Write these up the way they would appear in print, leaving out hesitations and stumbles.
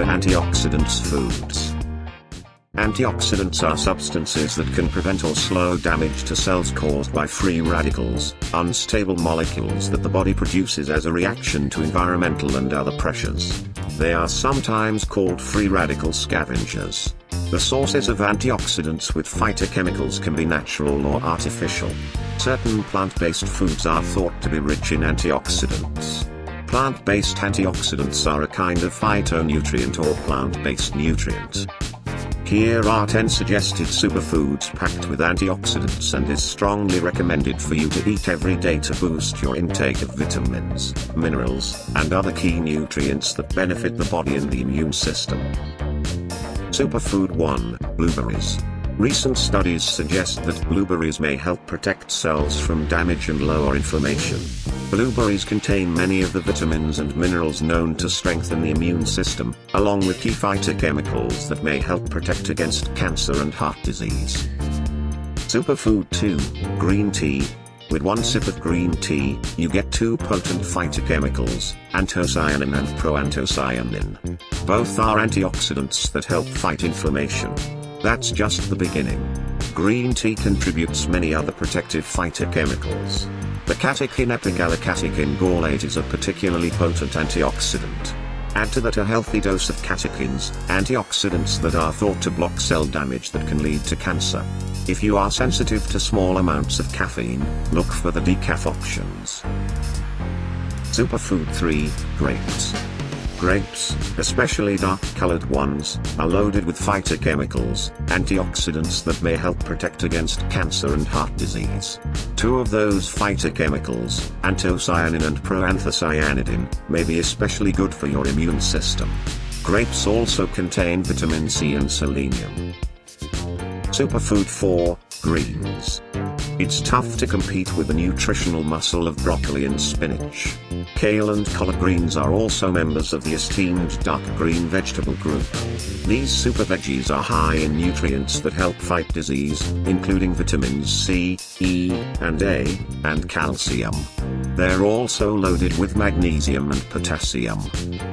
Antioxidant Foods. Antioxidants are substances that can prevent or slow damage to cells caused by free radicals, unstable molecules that the body produces as a reaction to environmental and other pressures. They are sometimes called free radical scavengers. The sources of antioxidants with phytochemicals can be natural or artificial. Certain plant-based foods are thought to be rich in antioxidants. Plant-based antioxidants are a kind of phytonutrient or plant-based nutrient. Here are 10 suggested superfoods packed with antioxidants and is strongly recommended for you to eat every day to boost your intake of vitamins, minerals, and other key nutrients that benefit the body and the immune system. Superfood 1, Blueberries. Recent studies suggest that blueberries may help protect cells from damage and lower inflammation. Blueberries contain many of the vitamins and minerals known to strengthen the immune system, along with key phytochemicals that may help protect against cancer and heart disease. Superfood 2, Green Tea. With one sip of green tea, you get two potent phytochemicals, anthocyanin and proanthocyanin. Both are antioxidants that help fight inflammation. That's just the beginning. Green tea contributes many other protective phytochemicals. The catechin epigallocatechin gallate is a particularly potent antioxidant. Add to that a healthy dose of catechins, antioxidants that are thought to block cell damage that can lead to cancer. If you are sensitive to small amounts of caffeine, look for the decaf options. Superfood 3, Grapes. Grapes, especially dark-colored ones, are loaded with phytochemicals, antioxidants that may help protect against cancer and heart disease. Two of those phytochemicals, anthocyanin and proanthocyanidin, may be especially good for your immune system. Grapes also contain vitamin C and selenium. Superfood 4, Greens. It's tough to compete with the nutritional muscle of broccoli and spinach. Kale and collard greens are also members of the esteemed dark green vegetable group. These super veggies are high in nutrients that help fight disease, including vitamins C, E, and A, and calcium. They're also loaded with magnesium and potassium.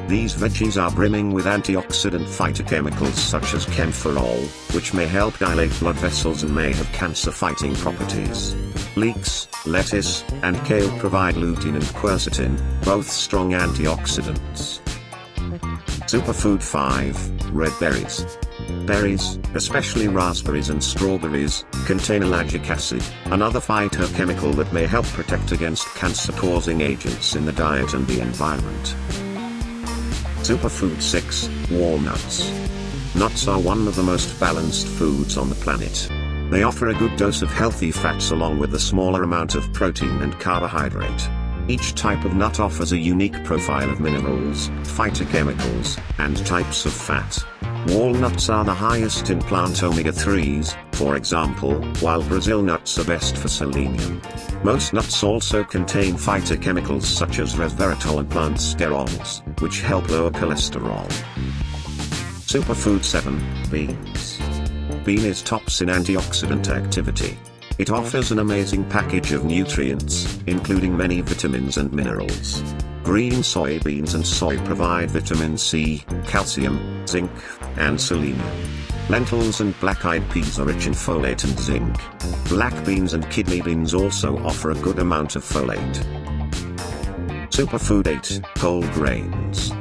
These veggies are brimming with antioxidant phytochemicals such as camphorol, which may help dilate blood vessels and may have cancer-fighting properties. Leeks, lettuce, and kale provide lutein and quercetin, both strong antioxidants. Superfood 5, Red Berries. Berries, especially raspberries and strawberries, contain ellagic acid, another phytochemical that may help protect against cancer-causing agents in the diet and the environment. Superfood 6, Walnuts. Nuts are one of the most balanced foods on the planet. They offer a good dose of healthy fats along with a smaller amount of protein and carbohydrate. Each type of nut offers a unique profile of minerals, phytochemicals, and types of fat. Walnuts are the highest in plant omega-3s, for example, while Brazil nuts are best for selenium. Most nuts also contain phytochemicals such as resveratrol and plant sterols, which help lower cholesterol. Superfood 7, Beans. Bean tops in antioxidant activity. It offers an amazing package of nutrients, including many vitamins and minerals. Green soybeans and soy provide vitamin C, calcium, zinc, and selenium. Lentils and black-eyed peas are rich in folate and zinc. Black beans and kidney beans also offer a good amount of folate. Superfood 8, Whole Grains.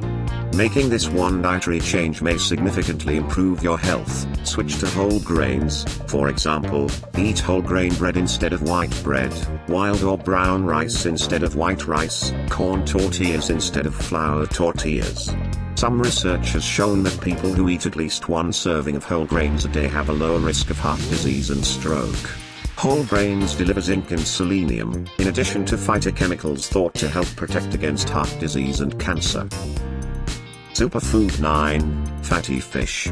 Making this one dietary change may significantly improve your health. Switch to whole grains, for example, eat whole grain bread instead of white bread, wild or brown rice instead of white rice, corn tortillas instead of flour tortillas. Some research has shown that people who eat at least one serving of whole grains a day have a lower risk of heart disease and stroke. Whole grains deliver zinc and selenium, in addition to phytochemicals thought to help protect against heart disease and cancer. Superfood 9, Fatty Fish.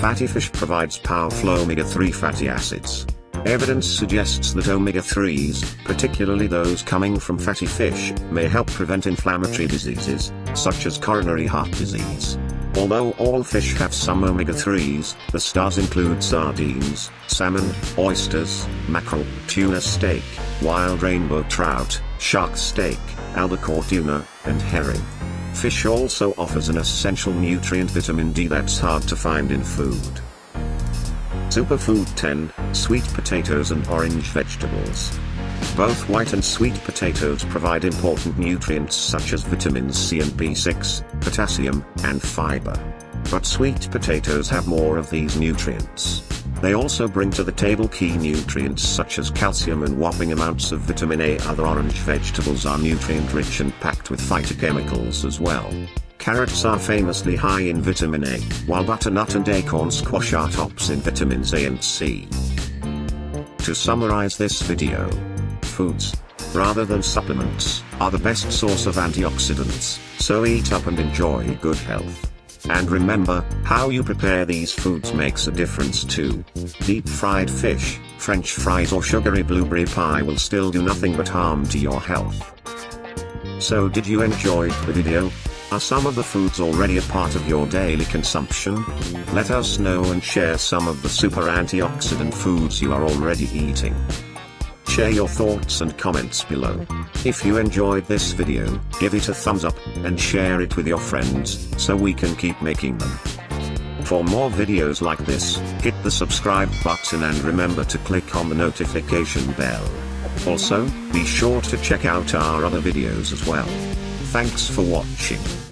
Fatty fish provides powerful omega-3 fatty acids. Evidence suggests that omega-3s, particularly those coming from fatty fish, may help prevent inflammatory diseases, such as coronary heart disease. Although all fish have some omega-3s, the stars include sardines, salmon, oysters, mackerel, tuna steak, wild rainbow trout, shark steak, albacore tuna, and herring. Fish also offers an essential nutrient vitamin D that's hard to find in food. Superfood 10, sweet potatoes and orange vegetables. Both white and sweet potatoes provide important nutrients such as vitamins C and B6, potassium, and fiber. But sweet potatoes have more of these nutrients. They also bring to the table key nutrients such as calcium and whopping amounts of vitamin A. Other orange vegetables are nutrient-rich and packed with phytochemicals as well. Carrots are famously high in vitamin A, while butternut and acorn squash are tops in vitamins A and C. To summarize this video, foods, rather than supplements, are the best source of antioxidants, so eat up and enjoy good health. And remember, how you prepare these foods makes a difference too. Deep-fried fish, French fries or sugary blueberry pie will still do nothing but harm to your health. So did you enjoy the video? Are some of the foods already a part of your daily consumption? Let us know and share some of the super antioxidant foods you are already eating. Share your thoughts and comments below. If you enjoyed this video, give it a thumbs up, and share it with your friends, so we can keep making them. For more videos like this, hit the subscribe button and remember to click on the notification bell. Also, be sure to check out our other videos as well. Thanks for watching.